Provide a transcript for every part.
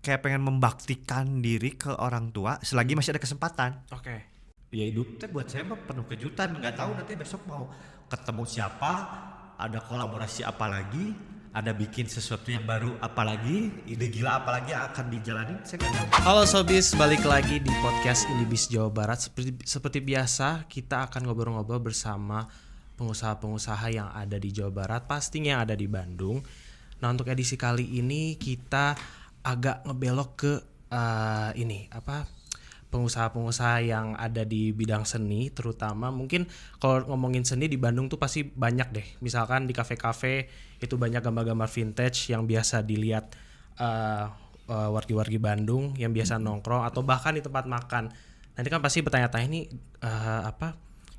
kayak pengen membaktikan diri ke orang tua selagi masih ada kesempatan. Oke. Ya hidup teh buat saya mah penuh kejutan, nggak tahu nanti besok mau ketemu siapa, ada kolaborasi apa lagi, ada bikin sesuatu yang baru apa lagi, ide gila apa lagi yang akan dijalani, saya nggak tahu. Halo Sobis, balik lagi di podcast Indibis Jawa Barat. Seperti biasa, kita akan ngobrol-ngobrol bersama pengusaha-pengusaha yang ada di Jawa Barat, pastinya yang ada di Bandung. Nah, untuk edisi kali ini kita agak ngebelok ke pengusaha-pengusaha yang ada di bidang seni, terutama mungkin kalau ngomongin seni di Bandung tuh pasti banyak deh. Misalkan di kafe-kafe itu banyak gambar-gambar vintage yang biasa dilihat wargi-wargi Bandung yang biasa nongkrong atau bahkan di tempat makan. Nanti kan pasti bertanya-tanya ini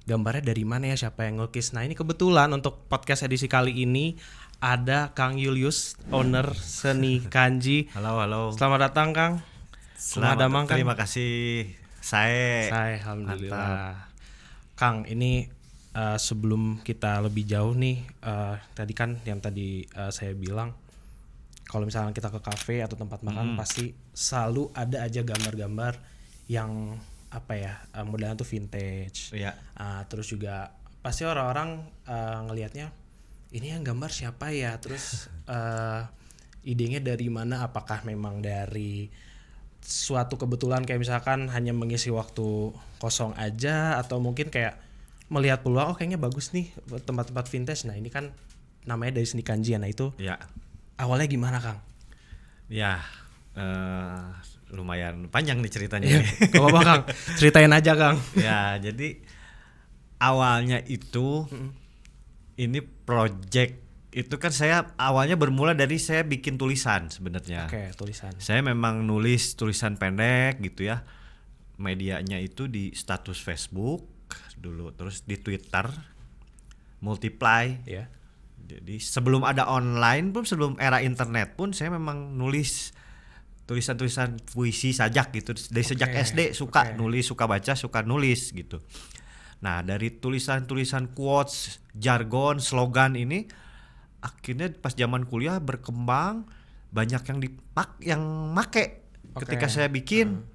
gambarnya dari mana ya, siapa yang ngelukis. Nah, ini kebetulan untuk podcast edisi kali ini ada Kang Julius, owner Seni Kanji. Halo. Selamat datang, Kang. Selamat, terima kasih. Saya alhamdulillah. Kang, ini sebelum kita lebih jauh nih, tadi kan yang saya bilang kalau misalnya kita ke kafe atau tempat makan pasti selalu ada aja gambar-gambar yang modelnya tuh vintage. Iya. Terus juga pasti orang-orang ngelihatnya ini yang gambar siapa ya? Terus idenya dari mana? Apakah memang dari suatu kebetulan kayak misalkan hanya mengisi waktu kosong aja, atau mungkin kayak melihat peluang, kayaknya bagus nih tempat-tempat vintage. Nah, ini kan namanya dari Seni Kanji. Nah, itu Ya. awalnya gimana, Kang? Ya, lumayan panjang nih ceritanya. Gak apa-apa, Kang. Ceritain aja, Kang. Ya, jadi awalnya itu ini project itu kan saya awalnya bermula dari saya bikin tulisan sebenarnya. Oke, tulisan. Saya memang nulis tulisan pendek gitu ya. Medianya itu di status Facebook dulu, terus di Twitter, Multiply. Ya. Jadi sebelum ada online pun, sebelum era internet pun saya memang nulis tulisan-tulisan puisi sajak gitu. Dari sejak SD suka nulis, suka baca, suka nulis gitu. Nah, dari tulisan-tulisan quotes, jargon, slogan ini akhirnya pas zaman kuliah berkembang, banyak yang make. Ketika saya bikin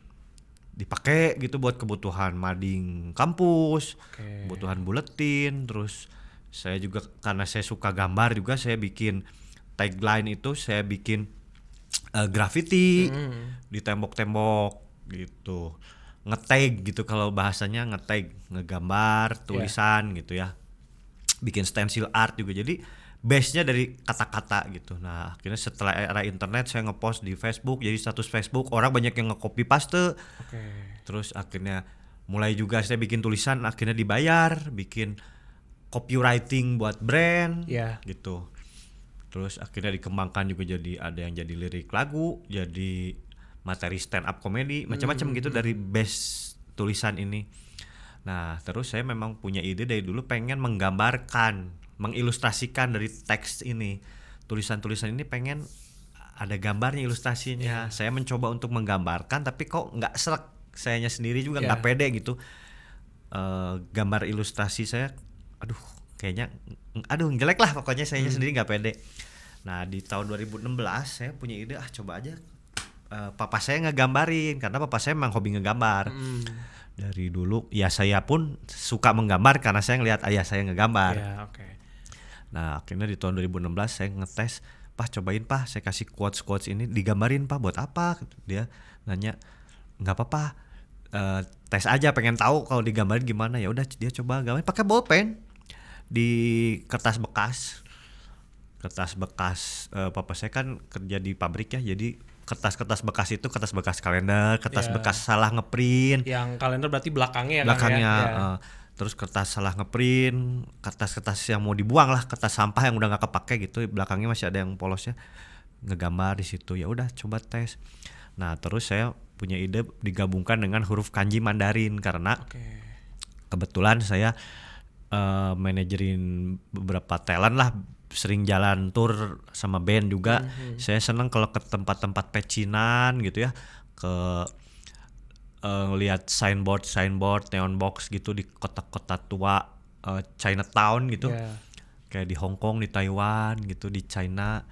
dipakai gitu buat kebutuhan mading kampus, kebutuhan buletin. Terus saya juga karena saya suka gambar juga, saya bikin tagline itu, saya bikin graffiti di tembok-tembok gitu, ngetag gitu, kalau bahasanya ngetag, ngegambar tulisan gitu ya, bikin stencil art juga. Jadi base-nya dari kata-kata gitu. Nah, akhirnya setelah era internet saya ngepost di Facebook, jadi status Facebook, orang banyak yang nge-copy paste. Terus akhirnya mulai juga saya bikin tulisan, akhirnya dibayar, bikin copywriting buat brand gitu. Terus akhirnya dikembangkan juga, jadi ada yang jadi lirik lagu, jadi materi stand up comedy, macam-macam gitu dari base tulisan ini. Nah, terus saya memang punya ide dari dulu pengen menggambarkan, mengilustrasikan dari teks ini. Tulisan-tulisan ini pengen ada gambarnya, ilustrasinya. Saya mencoba untuk menggambarkan, tapi kok nggak srek. Sayanya sendiri juga nggak pede gitu. Gambar ilustrasi saya, kayaknya jelek lah pokoknya, sayanya sendiri nggak pede. Nah, di tahun 2016 saya punya ide, coba aja papa saya ngegambarin, karena papa saya memang hobi ngegambar. Dari dulu ya saya pun suka menggambar karena saya ngelihat ayah saya ngegambar. Nah, akhirnya di tahun 2016 saya ngetes, "Pak, cobain Pak, saya kasih quotes ini digambarin Pak, buat apa?" Dia nanya, "Nggak apa-apa, tes aja, pengen tahu kalau digambarin gimana." Ya udah, dia coba gambarin pakai bolpen di kertas bekas. Papa saya kan kerja di pabrik ya, jadi kertas bekas itu kertas bekas kalender, kertas bekas salah ngeprint. Yang kalender berarti belakangnya ya. Terus kertas salah ngeprint, kertas yang mau dibuang lah, kertas sampah yang udah nggak kepake gitu, belakangnya masih ada yang polosnya, ngegambar di situ. Ya udah, coba tes. Nah, terus saya punya ide digabungkan dengan huruf kanji Mandarin, karena kebetulan saya manajerin beberapa talent lah, sering jalan tour sama band juga. Saya seneng kalau ke tempat-tempat pecinan gitu ya, ke lihat signboard neon box gitu di kota-kota tua, Chinatown gitu, kayak di Hong Kong, di Taiwan gitu, di China,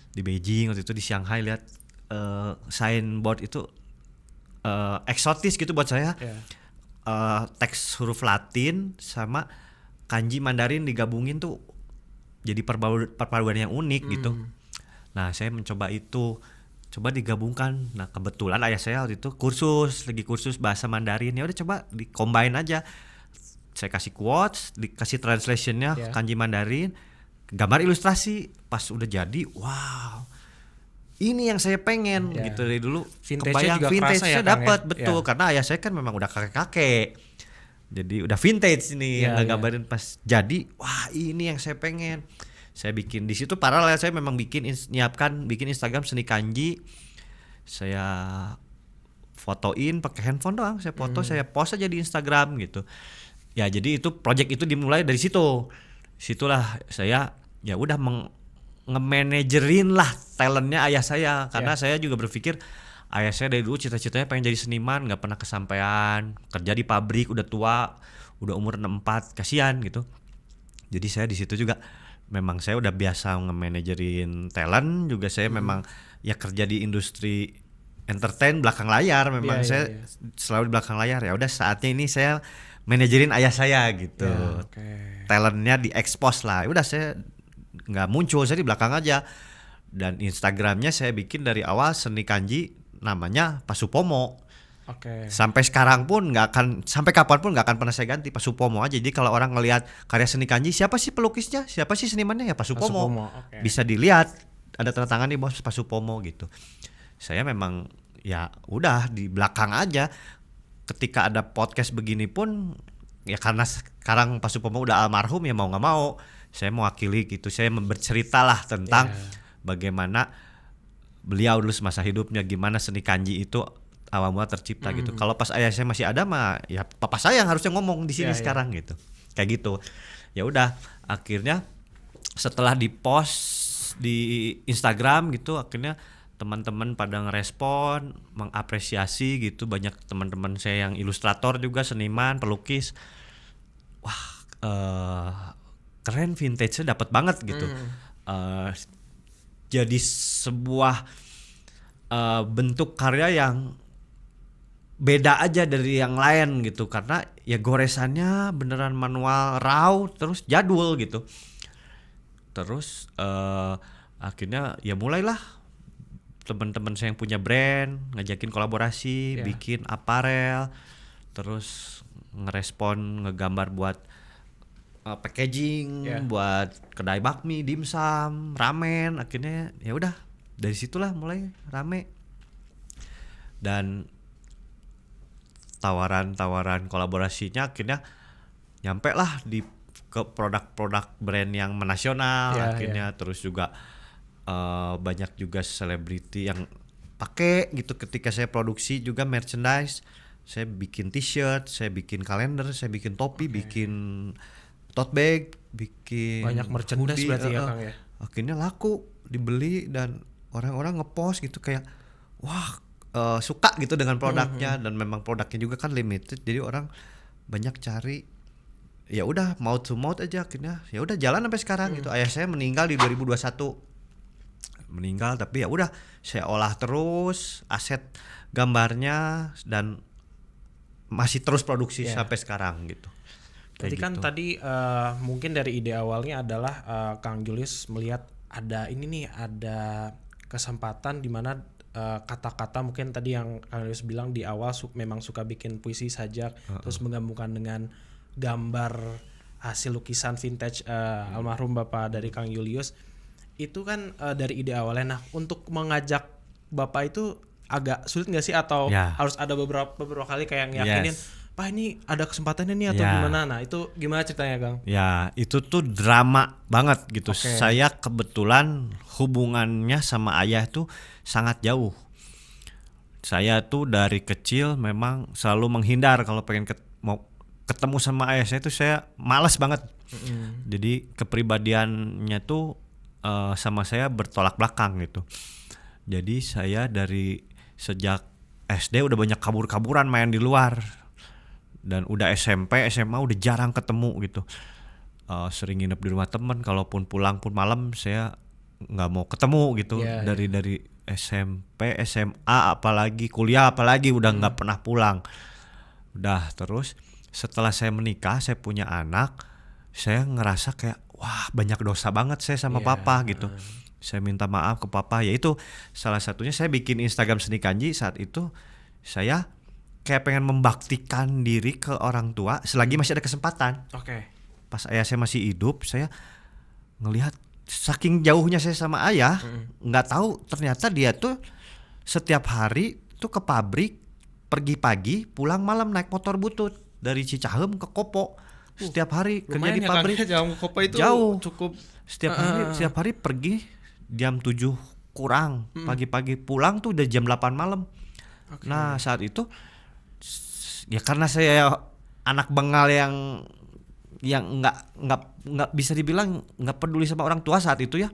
di Beijing waktu itu, di Shanghai lihat signboard itu eksotis gitu buat saya. Teks huruf Latin sama kanji Mandarin digabungin tuh jadi perpaduan yang unik gitu. Nah saya mencoba itu, coba digabungkan. Nah kebetulan ayah saya waktu itu lagi kursus bahasa Mandarin, ya udah coba di-combine aja. Saya kasih quotes, dikasih translationnya kanji Mandarin, gambar ilustrasi. Pas udah jadi, wow, ini yang saya pengen gitu. Dari dulu Vintage-nya kebayang juga vintage-nya kerasa ya, dapat Kang, ya? betul, karena ayah saya kan memang udah kakek-kakek. Jadi udah vintage ini yang gambarin pas jadi, wah ini yang saya pengen. Saya bikin di situ paralel, saya memang bikin Instagram seni kanji. Saya fotoin pakai handphone doang, saya foto, saya post aja di Instagram gitu. Ya jadi itu project itu dimulai dari situ. Situlah saya ya udah nge-managerin lah talentnya ayah saya, karena saya juga berpikir ayah saya dari dulu cita-citanya pengen jadi seniman, nggak pernah kesampaian, kerja di pabrik, udah tua, udah umur 64, kasihan gitu. Jadi saya di situ juga memang saya udah biasa nge-managerin talent, juga saya memang ya kerja di industri entertain belakang layar, memang saya selalu di belakang layar. Ya udah saatnya ini saya manajerin ayah saya gitu. Talentnya di-expose lah. Udah saya nggak muncul, saya di belakang aja. Dan Instagramnya saya bikin dari awal seni kanji, namanya Pasupomo. Sampai sekarang pun nggak akan, sampai kapan pun nggak akan pernah saya ganti, Pasupomo aja. Jadi kalau orang ngelihat karya seni kanji, siapa sih pelukisnya, siapa sih senimannya, ya Pasupomo. Bisa dilihat ada tanda tangan di bawah Pasupomo gitu. Saya memang ya udah di belakang aja. Ketika ada podcast begini pun ya karena sekarang Pasupomo udah almarhum, ya mau nggak mau saya mewakili gitu. Saya bercerita lah tentang bagaimana beliau dulu semasa hidupnya, gimana seni kanji itu awal mula tercipta gitu. Kalau pas ayah saya masih ada mah ya papa saya yang harusnya ngomong di sini sekarang gitu. Kayak gitu. Ya udah, akhirnya setelah di-post di Instagram gitu, akhirnya teman-teman pada ngerespon, mengapresiasi gitu. Banyak teman-teman saya yang ilustrator juga, seniman, pelukis. Wah, keren, vintage-nya dapat banget gitu. Jadi sebuah bentuk karya yang beda aja dari yang lain gitu, karena ya goresannya beneran manual, raw, terus jadul gitu. Terus akhirnya ya mulailah teman-teman saya yang punya brand ngajakin kolaborasi, bikin aparel, terus ngerespon, ngegambar buat packaging, buat kedai bakmi, dimsum, ramen. Akhirnya ya udah dari situlah mulai rame. Dan tawaran kolaborasinya akhirnya nyampe lah ke produk-produk brand yang menasional akhirnya. Terus juga banyak juga selebriti yang pakai gitu ketika saya produksi juga merchandise. Saya bikin t-shirt, saya bikin kalender, saya bikin topi, bikin tote bag, bikin banyak merchandise hoodie, berarti ya Kang ya. Akhirnya laku, dibeli, dan orang-orang ngepost gitu kayak wah, suka gitu dengan produknya. Dan memang produknya juga kan limited, jadi orang banyak cari. Ya udah mouth to mouth aja, akhirnya ya udah jalan sampai sekarang gitu. Ayah saya meninggal di 2021. Tapi ya udah saya olah terus aset gambarnya dan masih terus produksi sampai sekarang gitu. Jadi kan tadi mungkin dari ide awalnya adalah Kang Julius melihat ada ini nih, ada kesempatan di mana kata-kata mungkin tadi yang Kang Julius bilang di awal memang suka bikin puisi sajak, terus menggabungkan dengan gambar hasil lukisan vintage almarhum Bapak dari Kang Julius. Itu kan dari ide awalnya. Nah, untuk mengajak Bapak itu agak sulit nggak sih, atau harus ada beberapa kali kayak yakinin, Pak ini ada kesempatannya nih atau gimana? Nah itu gimana ceritanya Kang? Ya itu tuh drama banget gitu. Saya kebetulan hubungannya sama ayah tuh sangat jauh. Saya tuh dari kecil memang selalu menghindar kalau pengen mau ketemu sama ayah saya tuh saya malas banget. Jadi kepribadiannya tuh sama saya bertolak belakang gitu. Jadi saya dari sejak SD udah banyak kabur-kaburan main di luar. Dan udah SMP, SMA udah jarang ketemu gitu. Sering nginep di rumah temen, kalaupun pulang pun malam saya nggak mau ketemu gitu. Dari SMP, SMA, apalagi kuliah, apalagi udah nggak pernah pulang. Udah terus setelah saya menikah, saya punya anak, saya ngerasa kayak wah banyak dosa banget saya sama papa gitu. Saya minta maaf ke papa, yaitu salah satunya saya bikin Instagram Seni Kanji. Saat itu saya kayak pengen membaktikan diri ke orang tua selagi masih ada kesempatan. Pas ayah saya masih hidup, saya ngelihat saking jauhnya saya sama ayah, nggak tahu ternyata dia tuh setiap hari tuh ke pabrik, pergi pagi, pulang malam naik motor butut dari Cicahem ke Kopo. Setiap hari kerja di pabrik. Jauh Kopo itu jauh. cukup. Setiap hari pergi jam 7 kurang, pagi-pagi pulang tuh udah jam 8 malam. Nah, saat itu ya karena saya anak bengal yang nggak bisa dibilang nggak peduli sama orang tua saat itu ya.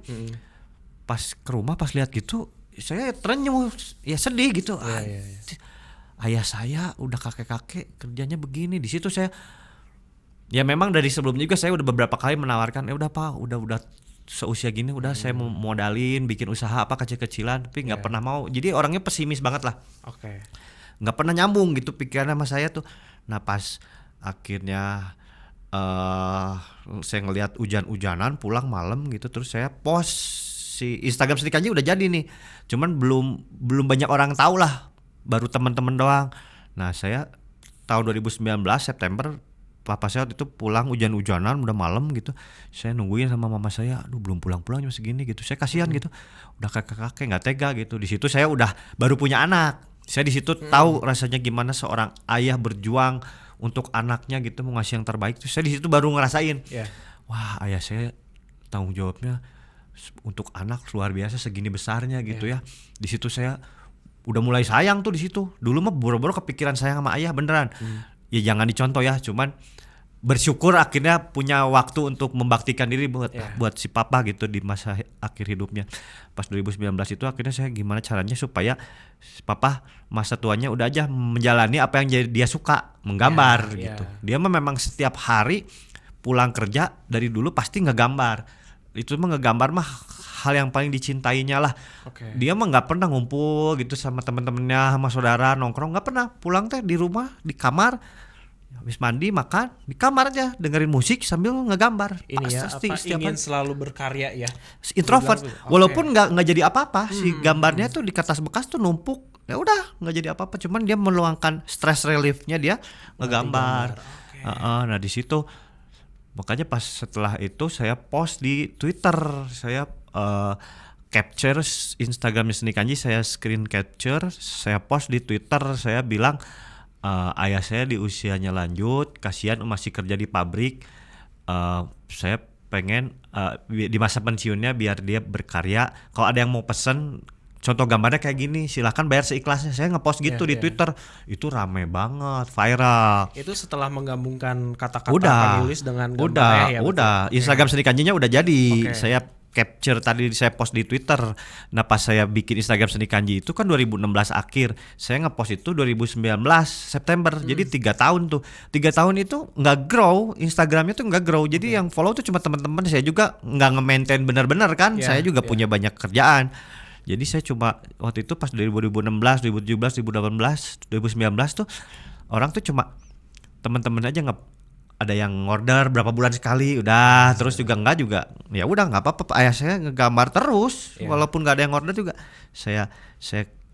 Pas ke rumah pas lihat gitu saya terenyuh, ya sedih gitu. Ayah saya udah kakek-kakek kerjanya begini. Di situ saya ya memang dari sebelumnya juga saya udah beberapa kali menawarkan, ya udah Pak, udah seusia gini udah saya mau modalin bikin usaha apa kecil-kecilan, tapi nggak pernah mau. Jadi orangnya pesimis banget lah. Nggak pernah nyambung gitu pikiran sama saya tuh. Nah pas akhirnya saya ngelihat hujan-hujanan pulang malam gitu, terus saya post si Instagram Seni Kanji udah jadi nih, cuman belum banyak orang tahu lah, baru teman-teman doang. Nah saya tahun 2019 September papa saya waktu itu pulang hujan-hujanan udah malam gitu, saya nungguin sama mama saya, aduh belum pulang-pulang jam segini gitu, saya kasihan gitu, udah kakek-kakek nggak tega gitu. Di situ saya udah baru punya anak, saya di situ tahu rasanya gimana seorang ayah berjuang untuk anaknya gitu, mau ngasih yang terbaik. Terus saya di situ baru ngerasain, wah ayah saya tanggung jawabnya untuk anak luar biasa segini besarnya gitu ya. Di situ saya udah mulai sayang tuh di situ. Dulu mah boro-boro kepikiran sayang sama ayah beneran. Ya jangan dicontoh ya, cuman bersyukur akhirnya punya waktu untuk membaktikan diri buat si papa gitu di masa akhir hidupnya. Pas 2019 itu akhirnya saya gimana caranya supaya si papa masa tuanya udah aja menjalani apa yang dia suka, menggambar gitu. Dia memang setiap hari pulang kerja dari dulu pasti ngegambar. Itu mah ngegambar mah hal yang paling dicintainya lah. Dia mah nggak pernah ngumpul gitu sama teman-temannya, sama saudara nongkrong, nggak pernah. Pulang teh di rumah, di kamar, habis mandi makan di kamar aja dengerin musik sambil ngegambar. Ini ya apa ingin selalu berkarya ya, introvert. Walaupun nggak jadi apa-apa, si gambarnya tuh di kertas bekas tuh numpuk, ya udah nggak jadi apa-apa, cuman dia meluangkan stress reliefnya dia ngegambar. Nah di situ makanya pas setelah itu saya post di Twitter, saya capture Instagramnya Seni Kanji, saya screen capture, saya post di Twitter, saya bilang ayah saya di usianya lanjut, kasihan masih kerja di pabrik, saya pengen di masa pensiunnya biar dia berkarya. Kalau ada yang mau pesen contoh gambarnya kayak gini, silahkan bayar seikhlasnya. Saya ngepost gitu di Twitter, itu rame banget, viral. Itu setelah menggabungkan kata-kata Pak Yulis dengan gambarnya udah. Instagram Seni Kanjinya udah jadi. Saya capture tadi, saya post di Twitter. Nah pas saya bikin Instagram Seni Kanji itu kan 2016 akhir, saya ngepost itu 2019 September. Jadi 3 tahun tuh, 3 tahun itu nggak grow, Instagramnya tuh nggak grow. Jadi yang follow tuh cuma teman-teman, saya juga nggak nge-maintain benar-benar kan. Saya juga punya banyak kerjaan. Jadi saya cuma waktu itu pas 2016, 2017, 2018, 2019 tuh orang tuh cuma teman-teman aja ada yang order berapa bulan sekali udah, terus juga enggak juga ya udah nggak apa-apa, ayah saya ngegambar terus walaupun nggak ada yang order juga saya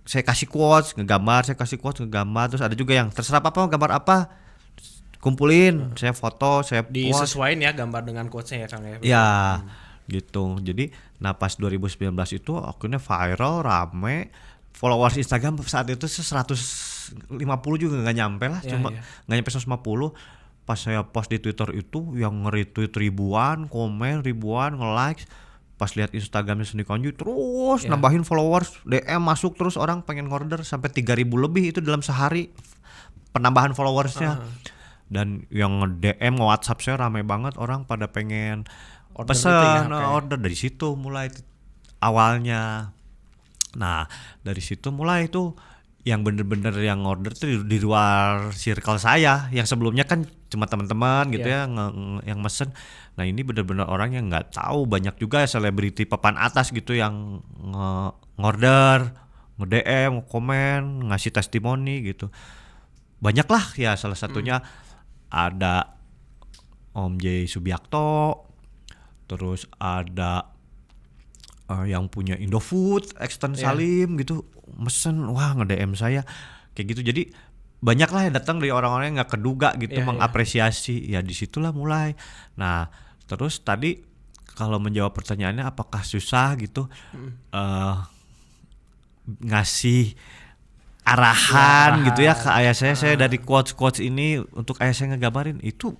kasih quotes ngegambar, terus ada juga yang terserah apa gambar apa kumpulin, saya foto, saya disesuaiin ya gambar dengan quotesnya ya Kang ya. Gitu. Jadi nah pas 2019 itu akhirnya viral, rame, followers Instagram saat itu 150 juga nggak nyampe lah, cuma nggak nyampe 150. Pas saya post di Twitter itu yang nge-retweet ribuan, komen ribuan, nge-like. Pas lihat Instagramnya Seni Kanji terus nambahin followers, DM masuk terus, orang pengen order sampai 3.000 lebih itu dalam sehari penambahan followersnya. Dan yang nge-DM, nge-WhatsApp saya ramai banget, orang pada pengen pesan order. Dari situ mulai awalnya. Nah dari situ mulai itu yang bener-bener yang order tuh di luar circle saya, yang sebelumnya kan cuma teman-teman gitu Iya. ya yang mesen. Nah ini benar-benar orang yang nggak tahu, banyak juga selebriti papan atas gitu yang ngorder, nge-DM, komen, ngasih testimoni gitu. Banyak lah ya, salah satunya ada Om J Subiakto, terus ada yang punya Indofood, Extend Salim gitu, mesen, wah nge-DM saya kayak gitu. Jadi banyak lah yang datang dari orang-orang yang nggak keduga gitu, mengapresiasi. Ya disitulah mulai. Nah terus tadi kalau menjawab pertanyaannya apakah susah gitu, ngasih arahan gitu ya ke ayah saya dari quotes ini untuk ayah saya ngegambarin itu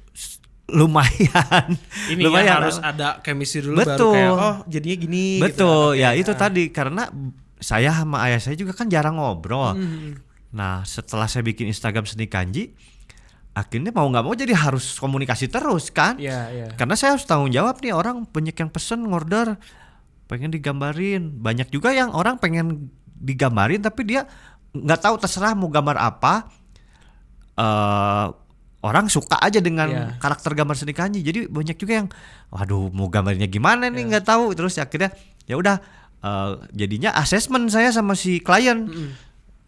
lumayan. Ini lumayan harus ada chemistry dulu betul. baru kayak oh jadinya gini betul gitu. ya itu tadi karena saya sama ayah saya juga kan jarang ngobrol. Nah setelah saya bikin Instagram Seni Kanji, akhirnya mau nggak mau jadi harus komunikasi terus kan. Karena saya harus tanggung jawab nih, orang banyak yang pesen ngorder pengen digambarin, banyak juga yang orang pengen digambarin tapi dia nggak tahu, terserah mau gambar apa. Orang suka aja dengan karakter gambar Seni Kanji, jadi banyak juga yang waduh mau gambarnya gimana nih nggak tahu. Terus akhirnya ya udah jadinya asesmen saya sama si klien.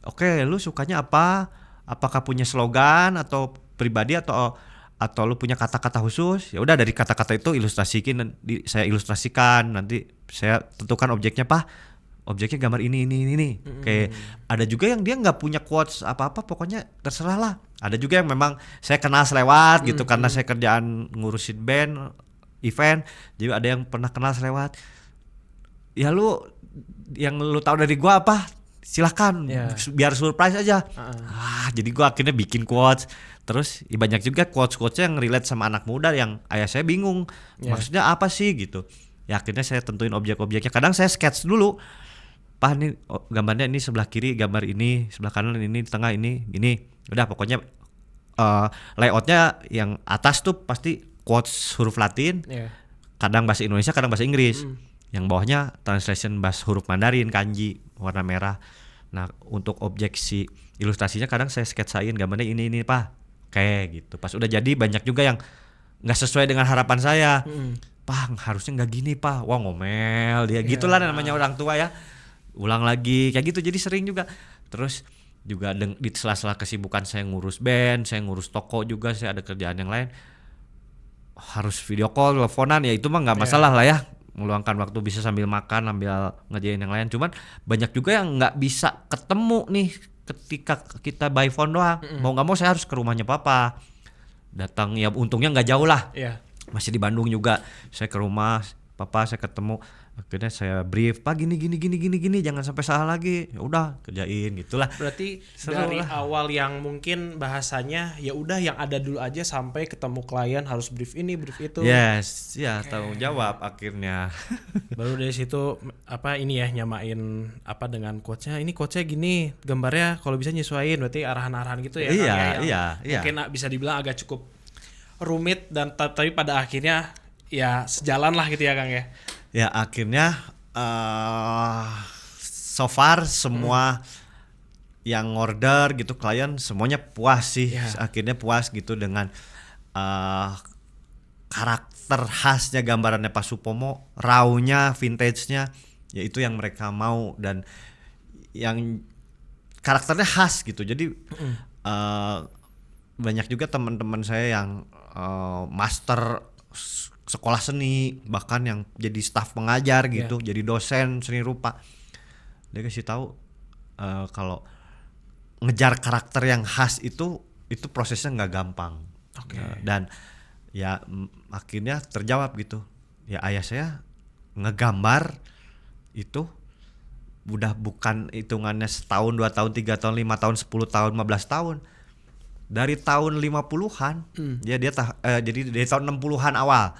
Oke, lu sukanya apa, apakah punya slogan atau pribadi atau lu punya kata-kata khusus. Ya udah dari kata-kata itu saya ilustrasikan, nanti saya tentukan objeknya, objeknya gambar ini. Kayak ada juga yang dia nggak punya quotes apa-apa, pokoknya terserah lah. Ada juga yang memang saya kenal selewat gitu, karena saya kerjaan ngurusin band, event. Jadi ada yang pernah kenal selewat. Ya lu yang lu tahu dari gua apa? Silakan, biar surprise aja. Jadi gua akhirnya bikin quotes. Terus banyak juga quotes-quotes yang relate sama anak muda yang ayah saya bingung. Maksudnya apa sih gitu. Ya akhirnya saya tentuin objek-objeknya. Kadang saya sketch dulu. Nih gambarnya ini sebelah kiri gambar ini, sebelah kanan ini, di tengah ini, gini. Udah pokoknya layoutnya yang atas tuh pasti quotes huruf Latin, kadang bahasa Indonesia, kadang bahasa Inggris. Yang bawahnya translation bahasa huruf Mandarin, kanji, warna merah. Nah untuk objek si ilustrasinya kadang saya sketsain gambarnya ini Pak, kayak gitu. Pas udah jadi banyak juga yang nggak sesuai dengan harapan saya. Pak harusnya nggak gini Pak, wah ngomel dia. Gitulah namanya orang tua ya. Ulang lagi kayak gitu, jadi sering juga. Terus juga di sela-sela kesibukan saya ngurus band, saya ngurus toko juga, saya ada kerjaan yang lain, harus video call, teleponan, ya itu mah nggak masalah lah ya, meluangkan waktu bisa sambil makan, sambil ngerjain yang lain. Cuman banyak juga yang nggak bisa ketemu nih ketika kita by phone doang. Mau nggak mau saya harus ke rumahnya papa, datang, ya untungnya nggak jauh lah, masih di Bandung juga. Saya ke rumah papa, saya ketemu, akhirnya saya brief, Pak gini, jangan sampai salah lagi. Ya udah kerjain gitulah. Berarti dari awal yang mungkin bahasanya ya udah yang ada dulu aja sampai ketemu klien harus brief ini, brief itu. Yes, ya tanggung jawab akhirnya. Baru dari situ nyamain apa dengan quotesnya. Ini quotesnya gini, gambarnya kalau bisa nyesuaiin, berarti arahan-arahan gitu ya. Iya. Mungkin bisa dibilang agak cukup rumit dan tapi pada akhirnya ya sejalan lah gitu ya Kang ya. Ya akhirnya so far semua yang order gitu klien semuanya puas sih. Akhirnya puas gitu dengan karakter khasnya gambarannya Pak Supomo, raw-nya, vintage-nya, ya itu yang mereka mau dan yang karakternya khas gitu. Jadi banyak juga teman-teman saya yang master sekolah seni, bahkan yang jadi staf pengajar gitu, jadi dosen seni rupa. Dia kasih tahu kalau ngejar karakter yang khas itu prosesnya nggak gampang. Dan ya akhirnya terjawab gitu. Ya ayah saya ngegambar itu udah bukan hitungannya setahun, 2 tahun, 3 tahun, 5 tahun, 10 tahun, 15 tahun. Dari tahun 50-an, jadi dari tahun 60-an awal.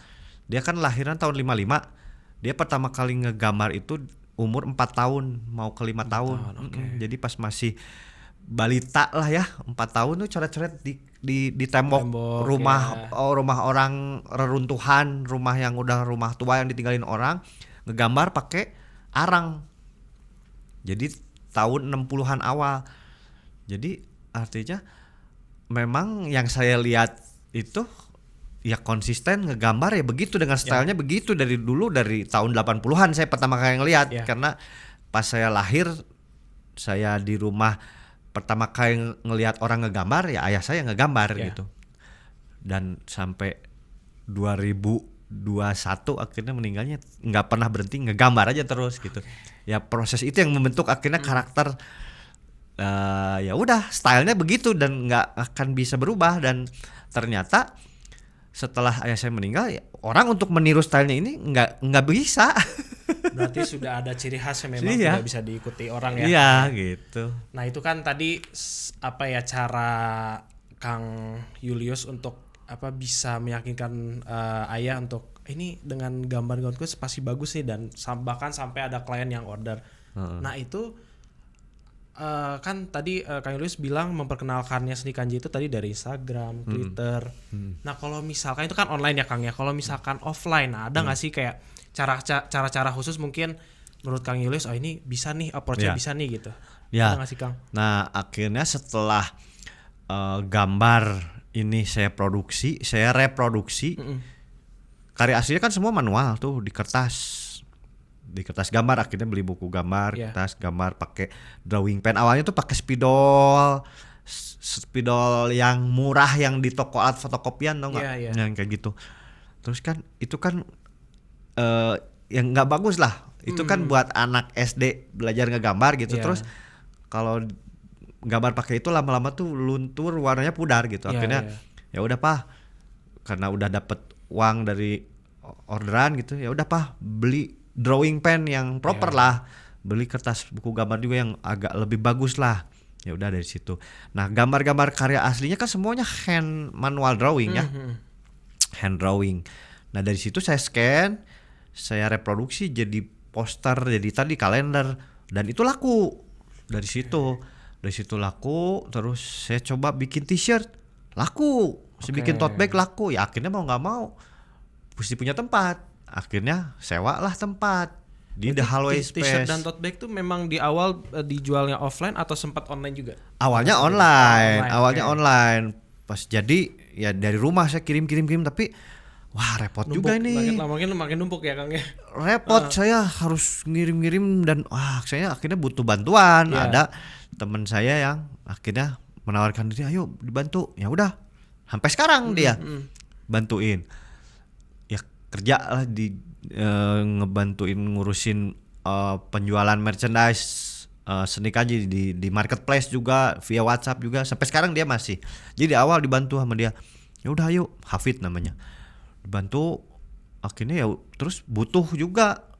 Dia kan lahiran tahun 55. Dia pertama kali ngegambar itu umur 4 tahun, mau ke 5 tahun. Jadi pas masih balita lah ya, 4 tahun tuh coret-coret di tembok rumah rumah orang, reruntuhan, rumah yang udah rumah tua yang ditinggalin orang, ngegambar pakai arang. Jadi tahun 60-an awal. Jadi artinya memang yang saya lihat itu ya konsisten ngegambar ya begitu dengan stylenya begitu dari dulu, dari tahun 80-an saya pertama kali ngelihat karena pas saya lahir saya di rumah pertama kali ngelihat orang ngegambar ya ayah saya ngegambar gitu. Dan sampai 2021 akhirnya meninggalnya nggak pernah berhenti ngegambar aja terus gitu. Ya proses itu yang membentuk akhirnya karakter ya udah stylenya begitu dan nggak akan bisa berubah. Dan ternyata setelah ayah saya meninggal ya, orang untuk meniru stylenya ini nggak bisa. Berarti sudah ada ciri khas yang memang tidak bisa diikuti orang ya. Iya gitu. Nah itu kan tadi apa ya cara Kang Julius untuk apa bisa meyakinkan ayah untuk ini dengan gambar-gambarku pasti bagus nih, dan bahkan sampai ada klien yang order. Nah itu kan tadi Kang Julius bilang memperkenalkannya seni kanji itu tadi dari Instagram, Twitter. Nah kalau misalkan itu kan online ya Kang ya. Kalau misalkan offline, ada nggak sih kayak cara-cara khusus mungkin menurut Kang Julius, oh ini bisa nih approach-nya bisa nih gitu. Ada nggak sih Kang? Nah akhirnya setelah gambar ini saya reproduksi, karya aslinya kan semua manual tuh di kertas gambar. Akhirnya beli buku gambar, kertas gambar pakai drawing pen. Awalnya tuh pakai spidol yang murah yang di toko alat fotokopian, tau nggak? Yang kayak gitu. Terus kan itu kan yang nggak bagus lah. Itu kan buat anak SD belajar ngegambar gitu. Terus kalau gambar pakai itu lama-lama tuh luntur, warnanya pudar gitu. Akhirnya ya udah Pak, karena udah dapet uang dari orderan gitu, ya udah Pak beli drawing pen yang proper lah, beli kertas buku gambar juga yang agak lebih bagus lah. Ya udah dari situ. Nah gambar-gambar karya aslinya kan semuanya hand manual drawing ya, hand drawing. Nah dari situ saya scan, saya reproduksi jadi poster, jadi tadi kalender, dan itu laku. Dari situ laku. Terus saya coba bikin t-shirt, laku. Saya bikin tote bag, laku. Ya akhirnya mau nggak mau mesti punya tempat. Akhirnya sewa lah tempat di The Hallway Space. T-shirt dan tote bag tuh memang di awal dijualnya offline atau sempat online juga? Awalnya online. Pas jadi ya dari rumah saya kirim, tapi wah repot numpuk juga ini. Makin numpuk ya Kang ya. Repot, saya harus ngirim dan saya akhirnya butuh bantuan. Ada teman saya yang akhirnya menawarkan diri, ayo dibantu. Ya udah, sampai sekarang dia bantuin. Kerja lah di ngebantuin ngurusin penjualan merchandise seni kanji di marketplace juga, via WhatsApp juga, sampai sekarang dia masih. Jadi awal dibantu sama dia, ya udah ayo, Hafid namanya, dibantu. Akhirnya ya terus butuh juga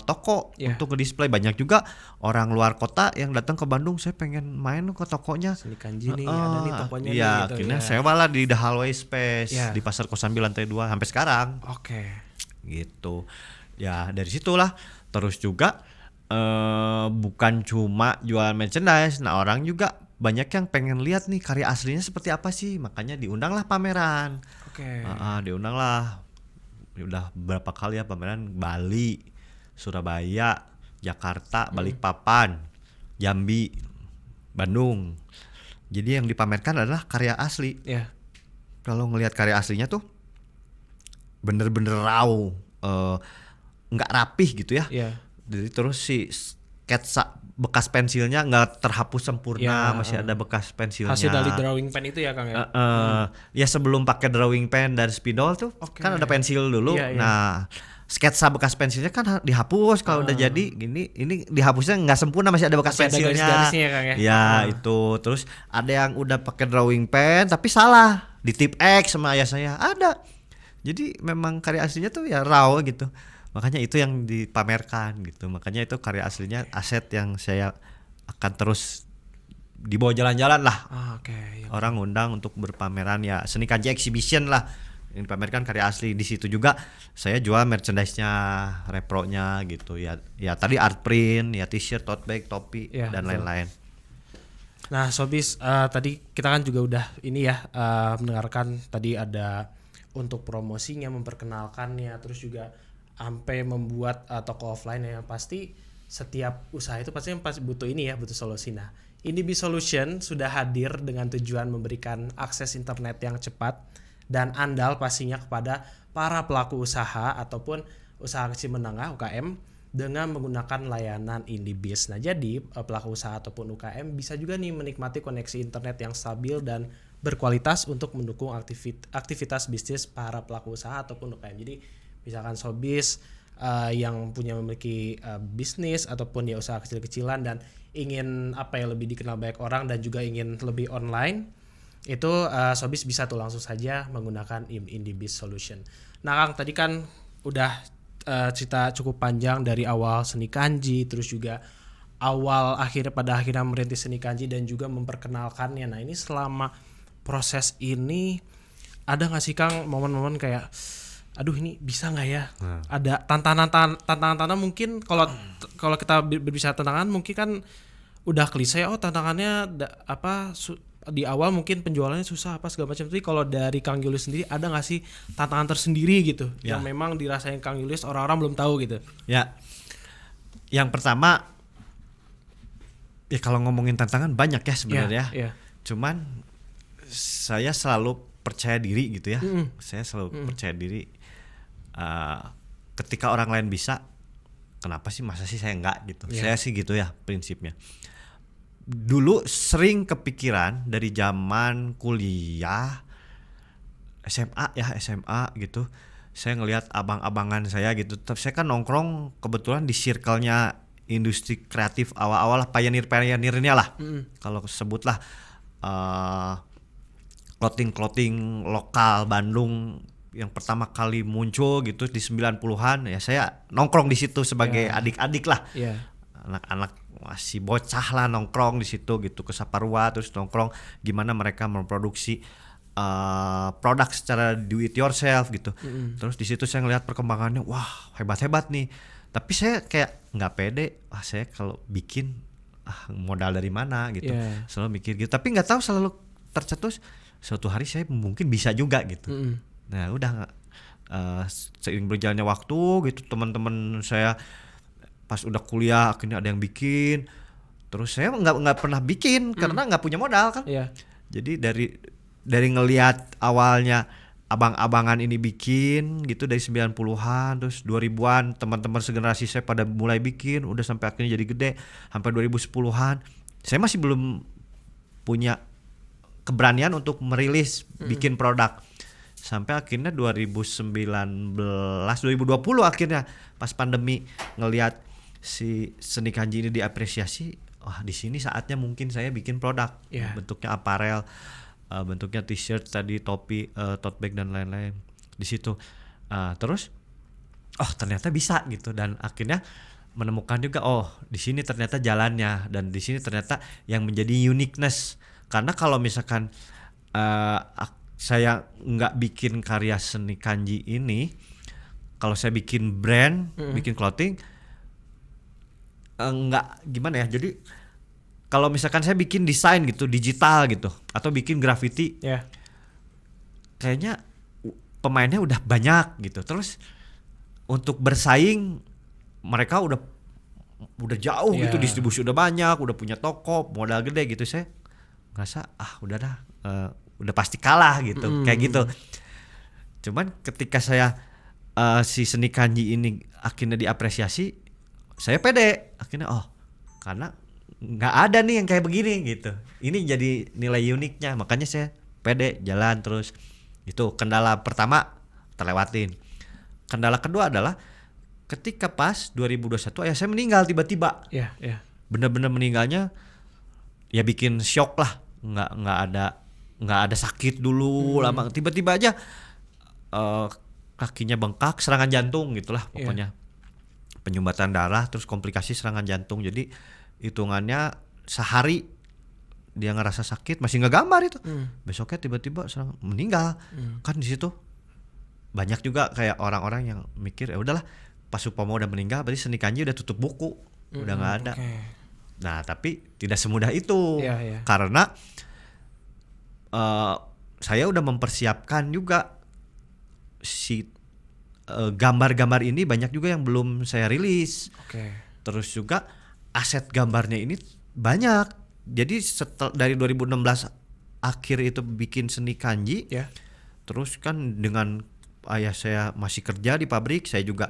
toko untuk nge-display. Banyak juga orang luar kota yang datang ke Bandung, saya pengen main ke tokonya seni kanji nih, ada nih tokonya nih, gitu. Akhirnya sewa lah di The Hallway Space di Pasar Kosambi lantai 2 sampai sekarang. Gitu. Ya dari situlah. Terus juga bukan cuma jualan merchandise. Nah orang juga banyak yang pengen lihat nih karya aslinya seperti apa sih. Makanya diundanglah pameran. Diundanglah. Udah berapa kali ya pameran, Bali, Surabaya, Jakarta, Balikpapan, Jambi, Bandung. Jadi yang dipamerkan adalah karya asli. Kalau ngelihat karya aslinya tuh bener-bener raw, nggak rapih gitu ya. Jadi terus si sketsa bekas pensilnya nggak terhapus sempurna, masih ada bekas pensilnya. Hasil dari drawing pen itu ya Kang ya. Ya sebelum pakai drawing pen dan spidol tuh kan ada pensil dulu. Nah sketsa bekas pensilnya kan dihapus kalau udah jadi gini. Ini dihapusnya nggak sempurna, masih ada bekas pensilnya. Garis-garisnya ya Kang ya. Ya itu. Terus ada yang udah pakai drawing pen tapi salah di tip X sama ayah saya ada. Jadi memang karya aslinya tuh ya raw gitu. Makanya itu yang dipamerkan gitu. Makanya itu karya aslinya, aset yang saya akan terus dibawa jalan-jalan lah. Orang undang untuk berpameran ya, seni kanji exhibition lah. Yang dipamerkan karya asli. Di situ juga saya jual merchandise-nya, repro-nya gitu ya. Ya tadi art print, ya t-shirt, tote bag, topi dan lain-lain. Nah, Sobis, tadi kita kan juga udah ini ya mendengarkan tadi ada untuk promosinya, memperkenalkannya, terus juga sampai membuat toko offline. Yang pasti setiap usaha itu pasti butuh ini ya, butuh solusi. Nah, Indie Solution sudah hadir dengan tujuan memberikan akses internet yang cepat dan andal pastinya kepada para pelaku usaha ataupun usaha kecil menengah UKM dengan menggunakan layanan IndiBiz. Nah, jadi pelaku usaha ataupun UKM bisa juga nih menikmati koneksi internet yang stabil dan berkualitas untuk mendukung aktivitas bisnis para pelaku usaha ataupun UKM. Jadi misalkan Sobis yang memiliki bisnis ataupun ya usaha kecil-kecilan dan ingin lebih dikenal banyak orang dan juga ingin lebih online, itu Sobis bisa tuh langsung saja menggunakan IndiBiz Solution. Nah, Kang, tadi kan udah cerita cukup panjang dari awal seni kanji, terus juga pada akhirnya merintis seni kanji dan juga memperkenalkannya. Nah, ini selama proses ini ada nggak sih, Kang, momen-momen kayak aduh ini bisa nggak ya? Ada tantangan mungkin kalau kita berbicara tantangan mungkin kan udah klise, tantangannya di awal mungkin penjualannya susah segala macam. Tapi kalau dari Kang Julius sendiri ada nggak sih tantangan tersendiri gitu yang memang dirasain Kang Julius orang-orang belum tahu gitu? Ya, yang pertama ya kalau ngomongin tantangan banyak ya sebenarnya. Cuman saya selalu percaya diri gitu ya. Saya selalu percaya diri. Ketika orang lain bisa, kenapa sih masa sih saya enggak gitu? Saya sih gitu ya prinsipnya. Dulu sering kepikiran dari zaman kuliah SMA gitu. Saya ngelihat abang-abangan saya gitu. Tapi saya kan nongkrong kebetulan di circle-nya industri kreatif awal-awal lah, pioneer-pioneernya lah. Kalau sebutlah clothing lokal Bandung yang pertama kali muncul gitu di 90-an, ya saya nongkrong di situ sebagai adik-adik lah. Anak-anak masih bocah lah nongkrong di situ gitu, ke Saparua, terus nongkrong gimana mereka memproduksi produk secara do it yourself gitu. Terus di situ saya ngelihat perkembangannya, wah hebat-hebat nih. Tapi saya kayak nggak pede, saya kalau bikin modal dari mana gitu. Selalu mikir gitu, tapi nggak tahu selalu tercetus suatu hari saya mungkin bisa juga gitu. Nah udah seiring berjalannya waktu gitu, teman-teman saya pas udah kuliah akhirnya ada yang bikin, terus saya nggak pernah bikin karena nggak punya modal kan. Jadi dari ngelihat awalnya abang-abangan ini bikin gitu dari 90-an, terus 2000-an teman-teman segenerasi saya pada mulai bikin, udah sampai akhirnya jadi gede sampai 2010-an. Saya masih belum punya keberanian untuk merilis bikin produk. Sampai akhirnya 2019 2020 akhirnya pas pandemi ngelihat si seni kanji ini diapresiasi, di sini saatnya mungkin saya bikin produk. Bentuknya aparel, bentuknya t-shirt tadi, topi, tote bag dan lain-lain di situ. Terus ternyata bisa gitu, dan akhirnya menemukan juga di sini ternyata jalannya, dan di sini ternyata yang menjadi uniqueness. Karena kalau misalkan saya nggak bikin karya seni kanji ini, kalau saya bikin brand, bikin clothing, nggak gimana ya. Jadi kalau misalkan saya bikin desain gitu, digital gitu, atau bikin graffiti, kayaknya pemainnya udah banyak gitu. Terus untuk bersaing mereka udah jauh gitu, distribusi udah banyak, udah punya toko, modal gede gitu. Saya ngerasa udah pasti kalah gitu, kayak gitu. Cuman ketika saya si seni kanji ini akhirnya diapresiasi, saya pede akhirnya, karena nggak ada nih yang kayak begini gitu. Ini jadi nilai uniknya, makanya saya pede jalan terus. Itu kendala pertama terlewatin. Kendala kedua adalah ketika pas 2021 ayah saya meninggal tiba-tiba. Bener-bener meninggalnya ya bikin shock lah. Nggak ada sakit dulu lama, tiba-tiba aja kakinya bengkak, serangan jantung gitulah pokoknya. Penyumbatan darah, terus komplikasi serangan jantung. Jadi hitungannya sehari dia ngerasa sakit, masih ngegambar itu. Besoknya tiba-tiba meninggal. Kan di situ banyak juga kayak orang-orang yang mikir, ya udahlah pas Supomo udah meninggal berarti seni kanji udah tutup buku, udah nggak ada. Nah tapi tidak semudah itu. Karena saya udah mempersiapkan juga si gambar-gambar ini, banyak juga yang belum saya rilis. Terus juga aset gambarnya ini banyak. Jadi dari 2016 akhir itu bikin seni kanji, terus kan dengan ayah saya masih kerja di pabrik, saya juga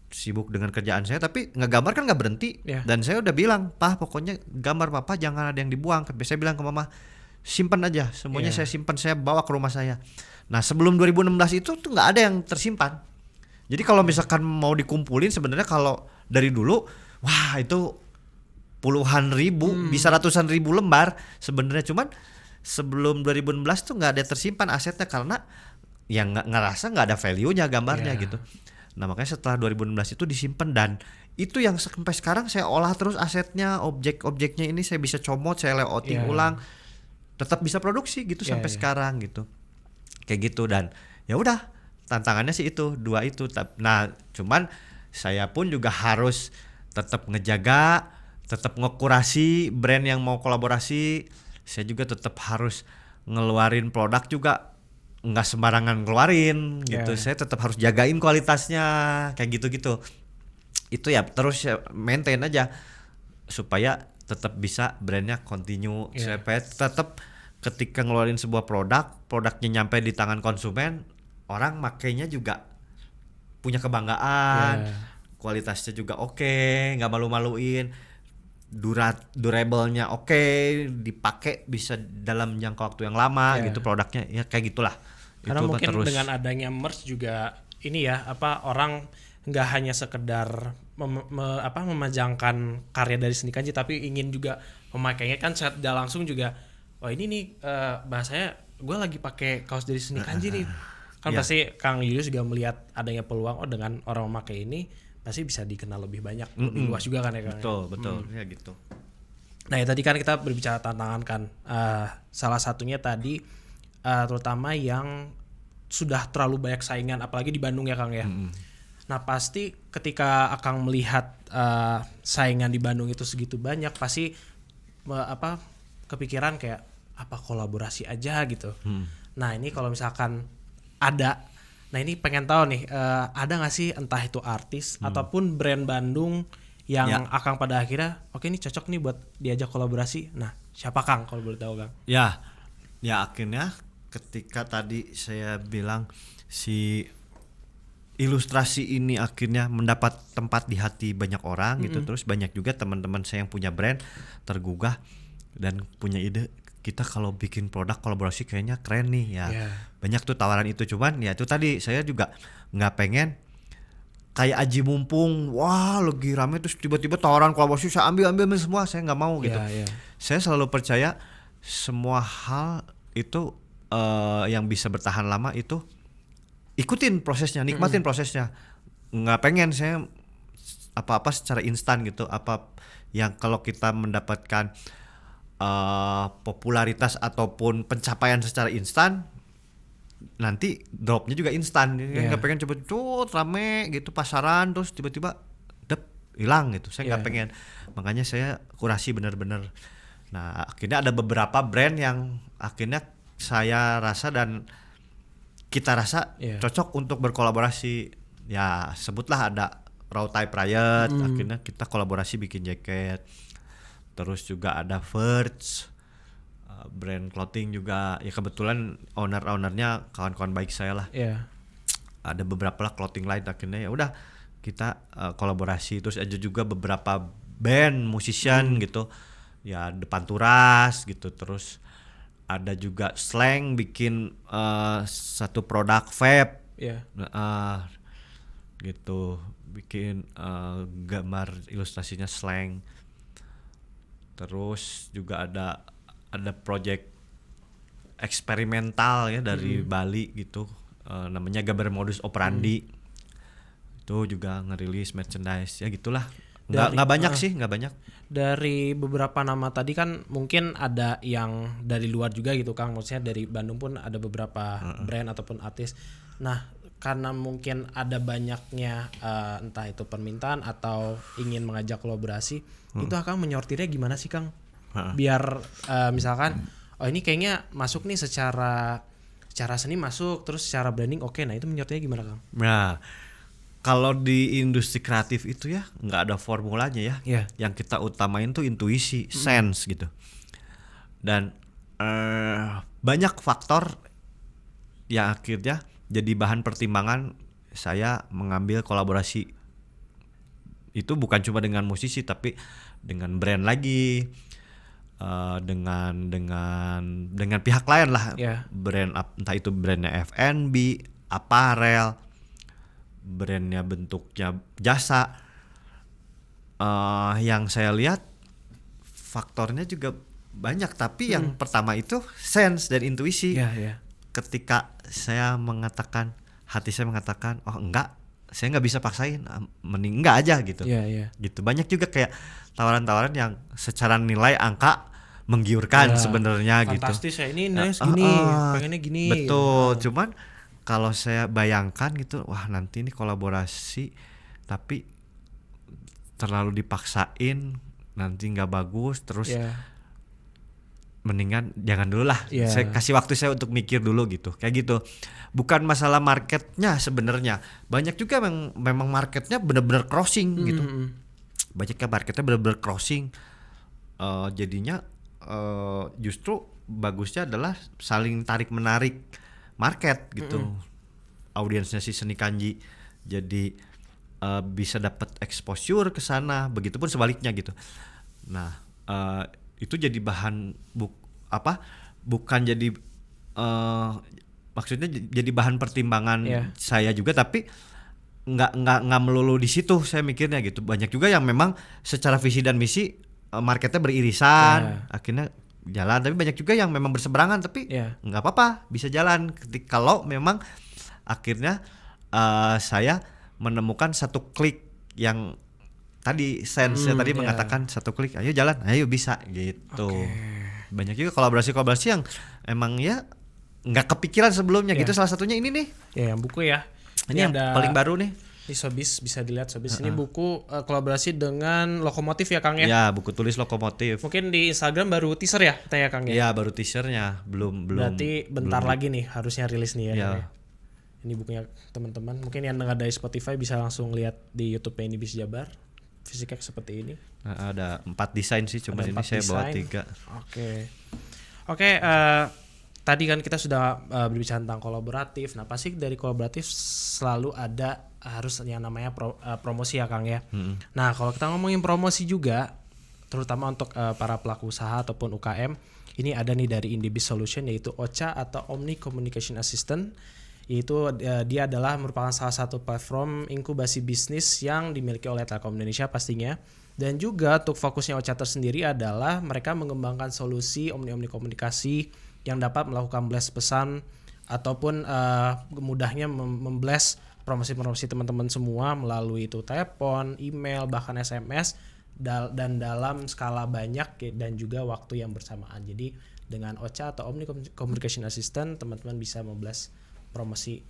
sibuk dengan kerjaan saya, tapi ngegambar kan nggak berhenti. Dan saya udah bilang, "Pak, pokoknya gambar Papa jangan ada yang dibuang." Saya bilang ke Mama, simpan aja semuanya, saya simpan, saya bawa ke rumah saya. Nah sebelum 2016 itu tuh nggak ada yang tersimpan. Jadi kalau misalkan mau dikumpulin sebenarnya kalau dari dulu, wah itu puluhan ribu, bisa ratusan ribu lembar sebenarnya. Cuman sebelum 2016 tuh nggak ada tersimpan asetnya karena yang ngerasa nggak ada value-nya gambarnya gitu. Nah makanya setelah 2016 itu disimpan, dan itu yang sampai sekarang saya olah terus asetnya, objek-objeknya ini saya bisa comot, saya layouting ulang, tetap bisa produksi gitu sampai sekarang gitu. Kayak gitu. Dan ya udah, tantangannya sih itu dua itu. Nah cuman saya pun juga harus tetap ngejaga, tetap ngekurasi brand yang mau kolaborasi. Saya juga tetap harus ngeluarin produk juga nggak sembarangan ngeluarin gitu. Saya tetap harus jagain kualitasnya kayak gitu-gitu. Itu ya terus ya maintain aja supaya tetap bisa brandnya continue, supaya tetap ketika ngeluarin sebuah produknya nyampe di tangan konsumen, orang makainya juga punya kebanggaan, kualitasnya juga oke, nggak malu-maluin, durable-nya oke, dipakai bisa dalam jangka waktu yang lama gitu produknya, ya kayak gitulah. Karena itu mungkin terus. Dengan adanya merch juga ini ya, orang nggak hanya sekedar memajangkan karya dari Seni Kanji, tapi ingin juga memakainya kan secara tidak langsung juga. Oh ini nih bahasanya gue lagi pakai kaos dari Seni Kanji nih. Kan pasti Kang Julius juga melihat adanya peluang, dengan orang memakai ini pasti bisa dikenal lebih banyak, lebih luas juga kan ya Kang. Betul ya gitu. Nah ya tadi kan kita berbicara tantangan kan, salah satunya tadi terutama yang sudah terlalu banyak saingan, apalagi di Bandung ya Kang ya. Nah pasti ketika Akang melihat saingan di Bandung itu segitu banyak, pasti kepikiran kayak apa kolaborasi aja gitu. Nah ini kalau misalkan ada, nah ini pengen tahu nih, ada nggak sih entah itu artis ataupun brand Bandung yang Akang pada akhirnya oke ini cocok nih buat diajak kolaborasi. Nah siapa Kang kalau boleh tahu Kang? Ya akhirnya ketika tadi saya bilang si ilustrasi ini akhirnya mendapat tempat di hati banyak orang gitu, terus banyak juga teman-teman saya yang punya brand tergugah dan punya ide, kita kalau bikin produk kolaborasi kayaknya keren nih ya. Banyak tuh tawaran itu, cuman ya itu tadi saya juga nggak pengen kayak aji mumpung, wah lagi rame terus tiba-tiba tawaran kolaborasi saya ambil semua, saya nggak mau gitu. Saya selalu percaya semua hal itu yang bisa bertahan lama itu ikutin prosesnya, nikmatin prosesnya. Nggak pengen saya apa-apa secara instan gitu, apa yang kalau kita mendapatkan popularitas ataupun pencapaian secara instan, nanti dropnya juga instan. Nggak pengen cepet rame gitu pasaran terus tiba-tiba hilang gitu. Saya nggak pengen, makanya saya kurasi benar-benar. Nah akhirnya ada beberapa brand yang akhirnya saya rasa dan kita rasa cocok untuk berkolaborasi. Ya sebutlah ada Raw Type Riot, akhirnya kita kolaborasi bikin jaket. Terus juga ada Verge, brand clothing juga, ya kebetulan ownernya kawan-kawan baik saya lah. Ada beberapa lah clothing lain, akhirnya ya udah kita kolaborasi. Terus ada juga beberapa band musician gitu, ya Depan Turas gitu. Terus ada juga Slang bikin satu produk vape, gitu, bikin gambar ilustrasinya Slang. Terus juga ada project eksperimental ya dari Bali gitu, namanya Gambar Modus Operandi. Itu juga ngerilis merchandise ya gitulah. Nggak banyak sih, nggak banyak. Dari beberapa nama tadi kan mungkin ada yang dari luar juga gitu Kang, maksudnya dari Bandung pun ada beberapa brand ataupun artis. Nah karena mungkin ada banyaknya entah itu permintaan atau ingin mengajak kolaborasi, itu Kang menyortirnya gimana sih Kang? Biar misalkan oh ini kayaknya masuk nih secara seni masuk, terus secara branding oke. Nah itu menyortirnya gimana Kang? Nah kalau di industri kreatif itu ya nggak ada formulanya ya. Yang kita utamain tuh intuisi, sense gitu. Dan banyak faktor yang akhirnya jadi bahan pertimbangan saya mengambil kolaborasi. Itu bukan cuma dengan musisi tapi dengan brand lagi, dengan pihak lain lah. Brand entah itu brandnya F&B, apparel, brandnya bentuknya jasa. Yang saya lihat faktornya juga banyak, tapi yang pertama itu sense dan intuisi. Ketika saya mengatakan, hati saya mengatakan, oh enggak, saya nggak bisa paksain, mending enggak aja gitu. Gitu. Banyak juga kayak tawaran-tawaran yang secara nilai angka menggiurkan sebenarnya gitu. Fantastis ya, ini nilai segini, pengennya gini. Betul. Cuman kalau saya bayangkan gitu, wah nanti ini kolaborasi tapi terlalu dipaksain, nanti nggak bagus, terus mendingan jangan dulu lah. Saya kasih waktu saya untuk mikir dulu gitu, kayak gitu. Bukan masalah marketnya sebenarnya, banyak juga memang marketnya benar-benar crossing gitu. Banyaknya marketnya benar-benar crossing, jadinya justru bagusnya adalah saling tarik menarik market gitu. Audiensnya si Seni Kanji jadi bisa dapat exposure ke sana, begitupun sebaliknya gitu. Nah, itu jadi bahan bukan jadi maksudnya jadi bahan pertimbangan saya juga, tapi nggak melulu di situ saya mikirnya gitu. Banyak juga yang memang secara visi dan misi marketnya beririsan, akhirnya jalan. Tapi banyak juga yang memang berseberangan, tapi nggak apa-apa, bisa jalan kalau memang akhirnya saya menemukan satu klik yang tadi sense-nya tadi mengatakan satu klik, ayo jalan, ayo bisa gitu. Banyak juga kolaborasi yang emang ya nggak kepikiran sebelumnya gitu. Salah satunya ini nih. Yang buku ya. Ini yang ada paling baru nih. Ini Sobis, bisa dilihat Sobis. Ini buku kolaborasi dengan Lokomotif ya Kang ya? Ya, buku tulis Lokomotif. Mungkin di Instagram baru teaser ya kita ya Kang ya? Iya, baru teasernya, belum. Berarti bentar lagi nih harusnya rilis nih ya. Ya. Ini bukunya teman-teman. Mungkin yang dengar dari Spotify bisa langsung lihat di YouTube ini Bis Jabar. Fisiknya seperti ini. Ada 4 desain sih, cuma ini saya bawa 3. Oke, tadi kan kita sudah berbicara tentang kolaboratif. Nah, pasti dari kolaboratif selalu ada harus yang namanya promosi ya Kang ya. Nah, kalau kita ngomongin promosi juga, terutama untuk para pelaku usaha ataupun UKM, ini ada nih dari Indibis Solution, yaitu OCA atau Omni Communication Assistant. Yaitu dia adalah merupakan salah satu platform inkubasi bisnis yang dimiliki oleh Telkom Indonesia pastinya. Dan juga untuk fokusnya OCA tersendiri adalah mereka mengembangkan solusi omni komunikasi yang dapat melakukan blast pesan ataupun mudahnya memblast promosi-promosi teman-teman semua melalui itu telepon, email, bahkan SMS dan dalam skala banyak dan juga waktu yang bersamaan. Jadi dengan OCA atau Omni Communication Assistant teman-teman bisa memblast promosi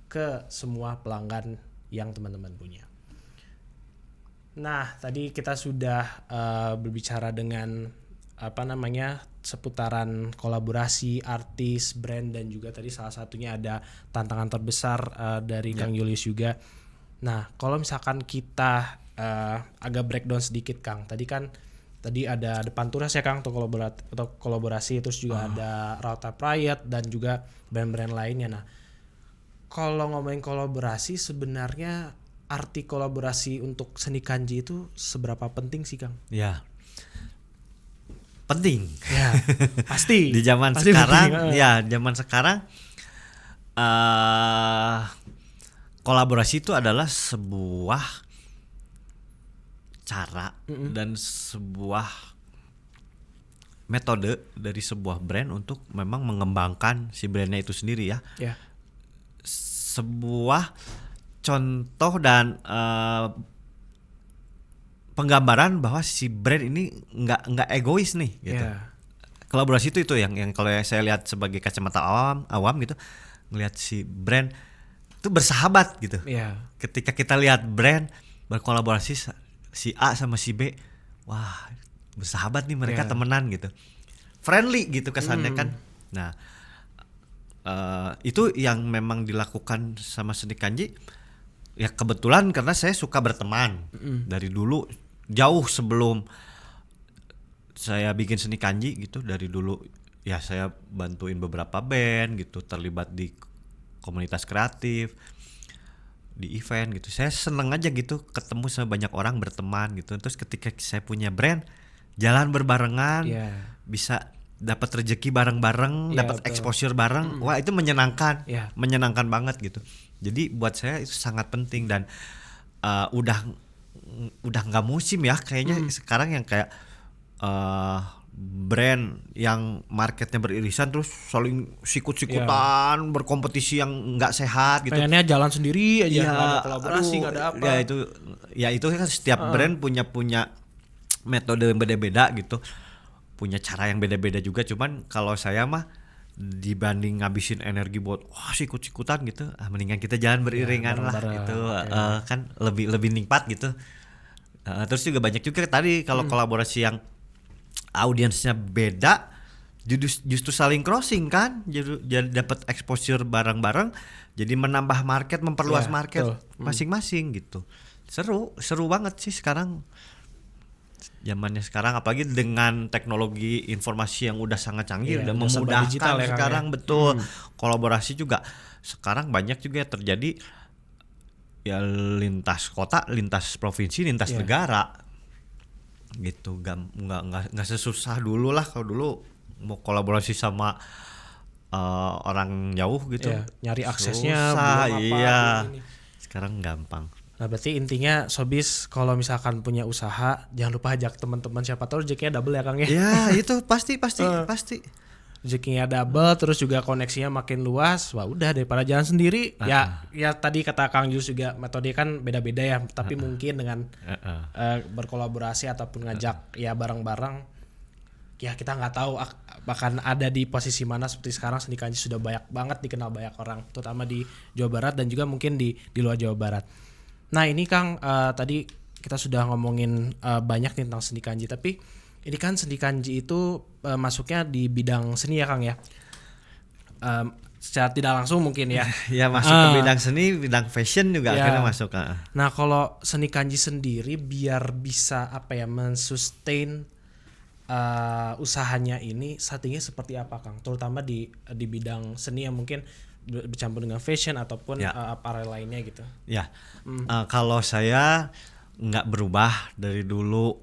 ke semua pelanggan yang teman-teman punya. Nah, tadi kita sudah berbicara dengan seputaran kolaborasi artis, brand, dan juga tadi salah satunya ada tantangan terbesar dari Kang Julius juga. Nah, kalau misalkan kita agak breakdown sedikit Kang, tadi ada Depan Turas ya Kang untuk kolaborasi, terus juga ada Rauta Pride dan juga brand-brand lainnya. Nah, kalau ngomongin kolaborasi, sebenarnya arti kolaborasi untuk Seni Kanji itu seberapa penting sih Kang? Ya, penting. Ya, pasti. Di zaman pasti sekarang, penting. zaman sekarang kolaborasi itu adalah sebuah cara dan sebuah metode dari sebuah brand untuk memang mengembangkan si brandnya itu sendiri ya. Sebuah contoh dan penggambaran bahwa si brand ini nggak egois nih gitu. Kolaborasi itu yang kalau saya lihat sebagai kacamata awam gitu, ngelihat si brand itu bersahabat gitu. Ketika kita lihat brand berkolaborasi si A sama si B, wah bersahabat nih mereka, temenan gitu, friendly gitu kesannya kan. Nah itu yang memang dilakukan sama Seni Kanji ya, kebetulan karena saya suka berteman dari dulu, jauh sebelum saya bikin Seni Kanji gitu. Dari dulu ya saya bantuin beberapa band gitu, terlibat di komunitas kreatif, di event gitu. Saya seneng aja gitu ketemu sama banyak orang, berteman gitu. Terus ketika saya punya brand, jalan berbarengan, bisa dapat rezeki bareng-bareng, dapat exposure bareng. Wah, itu menyenangkan. Menyenangkan banget gitu. Jadi buat saya itu sangat penting dan udah nggak musim ya kayaknya sekarang yang kayak brand yang marketnya beririsan terus saling sikut-sikutan, berkompetisi yang nggak sehat gitu. Pengennya jalan sendiri aja, nggak ada kolaborasi, nggak ada apa. Itu kan setiap brand punya metode yang beda-beda gitu, punya cara yang beda-beda juga. Cuman kalau saya mah dibanding ngabisin energi buat sikut-sikutan gitu, mendingan kita jalan beriringan lah gitu. Kan lebih nikmat gitu. Terus juga banyak juga tadi kalau kolaborasi yang audiensnya beda, justru saling crossing kan, jadi dapat exposure bareng-bareng, jadi menambah market, memperluas market masing-masing gitu. Seru banget sih sekarang, zamannya sekarang, apalagi dengan teknologi informasi yang udah sangat canggih, udah memudahkan sekarang betul. Kolaborasi juga sekarang banyak juga terjadi ya, lintas kota, lintas provinsi, lintas negara gitu. Nggak sesusah dulu lah. Kalau dulu mau kolaborasi sama orang jauh gitu, nyari aksesnya susah. Sekarang gampang. Nah, berarti intinya Sobis kalau misalkan punya usaha jangan lupa ajak teman-teman, siapa tahu rezekinya double ya Kang ya. Ya itu pasti. Rezekinya double, terus juga koneksinya makin luas. Wah udah, daripada jalan sendiri. Ya tadi kata Kang Jus juga metode kan beda-beda ya, tapi mungkin dengan berkolaborasi ataupun ngajak ya bareng-bareng, ya kita nggak tahu bahkan ada di posisi mana. Seperti sekarang Sendi Kanji sudah banyak banget dikenal banyak orang, terutama di Jawa Barat dan juga mungkin di luar Jawa Barat. Nah ini Kang, tadi kita sudah ngomongin banyak tentang Sendi Kanji, tapi ini kan Sendi Kanji itu masuknya di bidang seni ya Kang ya, secara tidak langsung mungkin ya. Ya masuk ke bidang seni, bidang fashion juga akhirnya masuk. Nah kalau Sendi Kanji sendiri biar bisa mensustain usahanya ini, strateginya seperti apa Kang? Terutama di bidang seni yang mungkin bercampur dengan fashion ataupun apparel lainnya gitu. Kalau saya nggak berubah dari dulu,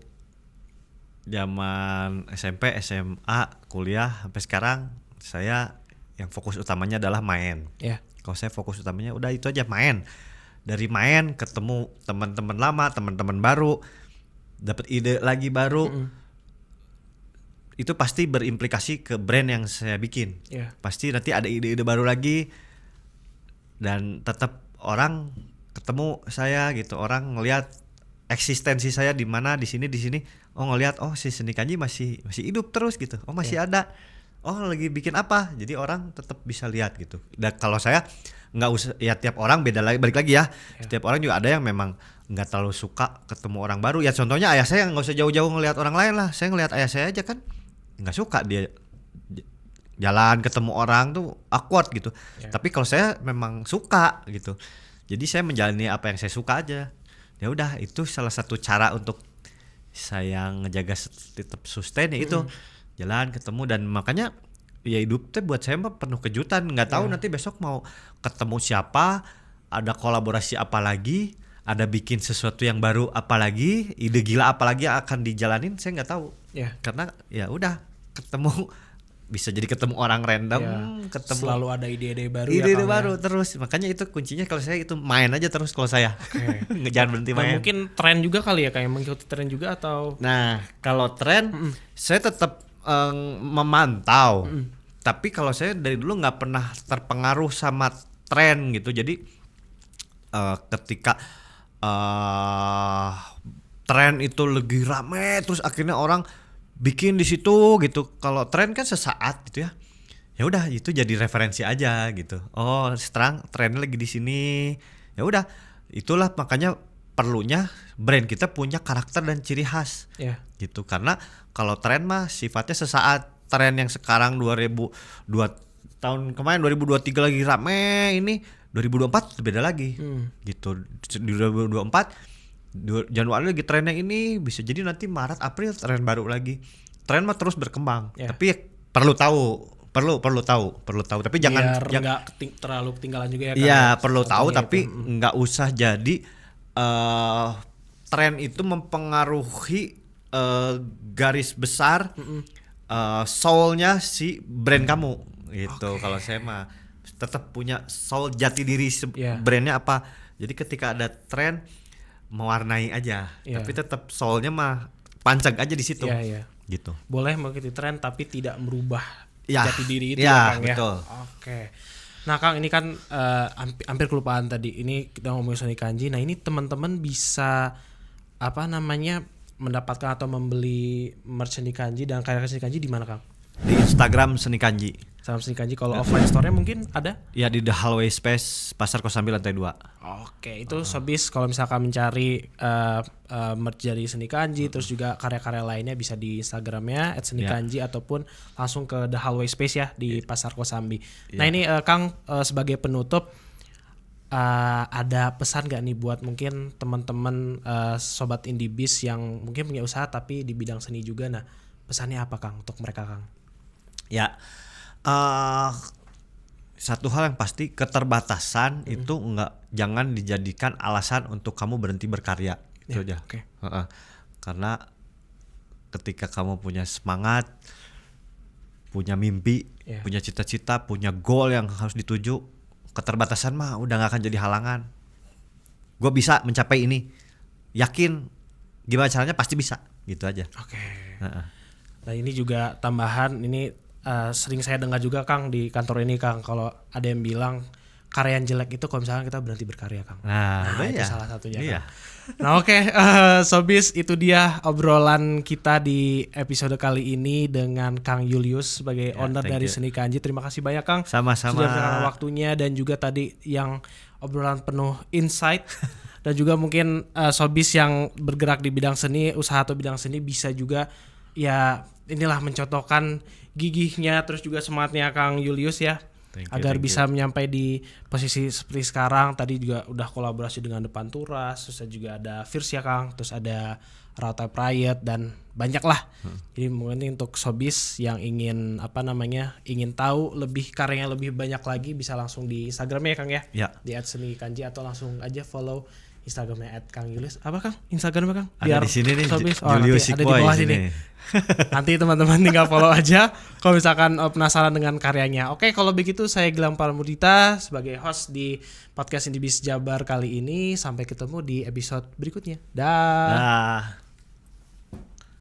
zaman SMP, SMA, kuliah sampai sekarang, saya yang fokus utamanya adalah main. Kalau saya fokus utamanya udah itu aja, main. Dari main ketemu teman-teman lama, teman-teman baru, dapat ide lagi baru. Itu pasti berimplikasi ke brand yang saya bikin. Pasti nanti ada ide-ide baru lagi, dan tetap orang ketemu saya gitu, orang ngelihat eksistensi saya di mana, di sini. Oh ngelihat, oh si Sendi Kanji masih hidup terus gitu. Oh masih ada. Oh lagi bikin apa? Jadi orang tetap bisa lihat gitu. Dan kalau saya nggak usah, ya tiap orang beda lagi, balik lagi ya. Setiap orang juga ada yang memang nggak terlalu suka ketemu orang baru. Ya contohnya ayah saya, nggak usah jauh-jauh ngelihat orang lain lah. Saya ngelihat ayah saya aja kan nggak suka dia jalan ketemu orang tuh awkward gitu. Tapi kalau saya memang suka gitu. Jadi saya menjalani apa yang saya suka aja. Ya udah, itu salah satu cara untuk saya ngejaga tetap sustain ya itu. Jalan ketemu, dan makanya ya hidup tuh buat saya mah penuh kejutan. Nggak tahu nanti besok mau ketemu siapa, ada kolaborasi apa lagi, ada bikin sesuatu yang baru apa lagi, ide gila apa lagi yang akan dijalanin, saya nggak tahu. Karena ya udah ketemu, bisa jadi ketemu orang random, ketemu selalu ada ide-ide baru. Ide-ide baru terus. Makanya itu kuncinya kalau saya itu main aja terus kalau saya. Jangan berhenti main. Mungkin tren juga kali ya, kayak mengikuti tren juga atau. Nah, kalau tren saya tetap memantau. Tapi kalau saya dari dulu nggak pernah terpengaruh sama tren gitu. Jadi ketika tren itu lagi rame, terus akhirnya orang bikin di situ gitu. Kalau tren kan sesaat gitu ya. Ya udah, itu jadi referensi aja gitu. Oh, sekarang trennya lagi di sini. Ya udah, itulah makanya perlunya brand kita punya karakter dan ciri khas. Gitu. Karena kalau tren mah sifatnya sesaat. Tren yang sekarang 2002 tahun kemarin 2023 lagi rame, ini 2024 beda lagi. Gitu. Di 2024 Januari lagi trennya ini, bisa jadi nanti Maret April tren baru lagi. Tren mah terus berkembang. Tapi perlu tahu perlu tahu tapi jangan biar nggak terlalu ketinggalan juga ya. Iya, Kang, perlu tahu sepertinya tapi itu. nggak usah jadi tren itu mempengaruhi garis besar soulnya si brand kamu gitu. Kalau saya mah tetap punya soul jati diri Yeah. brandnya apa. Jadi ketika ada tren mewarnai aja, Yeah. tapi tetap soulnya mah pancang aja di situ. Iya. Gitu. Boleh mengikuti tren tapi tidak merubah Ya, jati diri itu ya, Kang betul. ya. Oke. Nah Kang, ini kan hampir kelupaan tadi. Ini kita ngomongin Sony Kanji. Nah ini teman-teman bisa mendapatkan atau membeli merch Seni Kanji dan karya Seni Kanji di mana Kang? Di Instagram Seni Kanji. Sama Seni Kanji. Kalau offline store-nya mungkin ada? Ya di The Hallway Space Pasar Kosambi lantai 2. Oke, itu sobis kalau misalkan mencari merch dari Seni Kanji, terus juga karya-karya lainnya bisa di Instagramnya @senikanji ataupun langsung ke The Hallway Space ya di Pasar Kosambi. Nah ini Kang, sebagai penutup, ada pesan gak nih buat mungkin teman-teman sobat indie biz yang mungkin punya usaha tapi di bidang seni juga. Nah pesannya apa Kang untuk mereka Kang? Ya, satu hal yang pasti keterbatasan itu jangan dijadikan alasan untuk kamu berhenti berkarya. Itu aja. Oke. Karena ketika kamu punya semangat, punya mimpi, punya cita-cita, punya goal yang harus dituju, keterbatasan mah udah gak akan jadi halangan. Gue bisa mencapai ini, yakin gimana caranya pasti bisa, gitu aja. Oke. Nah ini juga tambahan, ini sering saya dengar juga Kang di kantor ini Kang, kalau ada yang bilang karya yang jelek itu kalau misalkan kita berhenti berkarya Kang. Nah itu salah satunya Kang. Nah oke, Sobis, itu dia obrolan kita di episode kali ini dengan Kang Julius sebagai owner dari Seni Kanji. Terima kasih banyak Kang. Sama-sama. Sudah memberikan waktunya dan juga tadi yang obrolan penuh insight. Dan juga mungkin Sobis yang bergerak di bidang seni, usaha atau bidang seni bisa juga ya inilah mencontohkan gigihnya terus juga semangatnya Kang Julius ya. Agar bisa menyampai di posisi seperti sekarang. Tadi juga udah kolaborasi dengan Depan Turas, terus juga ada Fierce ya Kang, terus ada Raw Type Riot dan banyak lah. Jadi mungkin untuk Sobis yang ingin ingin tahu lebih karyanya lebih banyak lagi bisa langsung di Instagramnya ya Kang ya. Di @senikanji atau langsung aja follow Instagramnya @kangjulius. Apa Kang? Instagramnya Kang? Ada di sini nih. Sobis. Julius ada di bawah sini. Nanti teman-teman tinggal follow aja kalau misalkan penasaran dengan karyanya. Oke, kalau begitu saya Gilang Paramudita sebagai host di podcast Indie Biz Jabar kali ini. Sampai ketemu di episode berikutnya. Dah.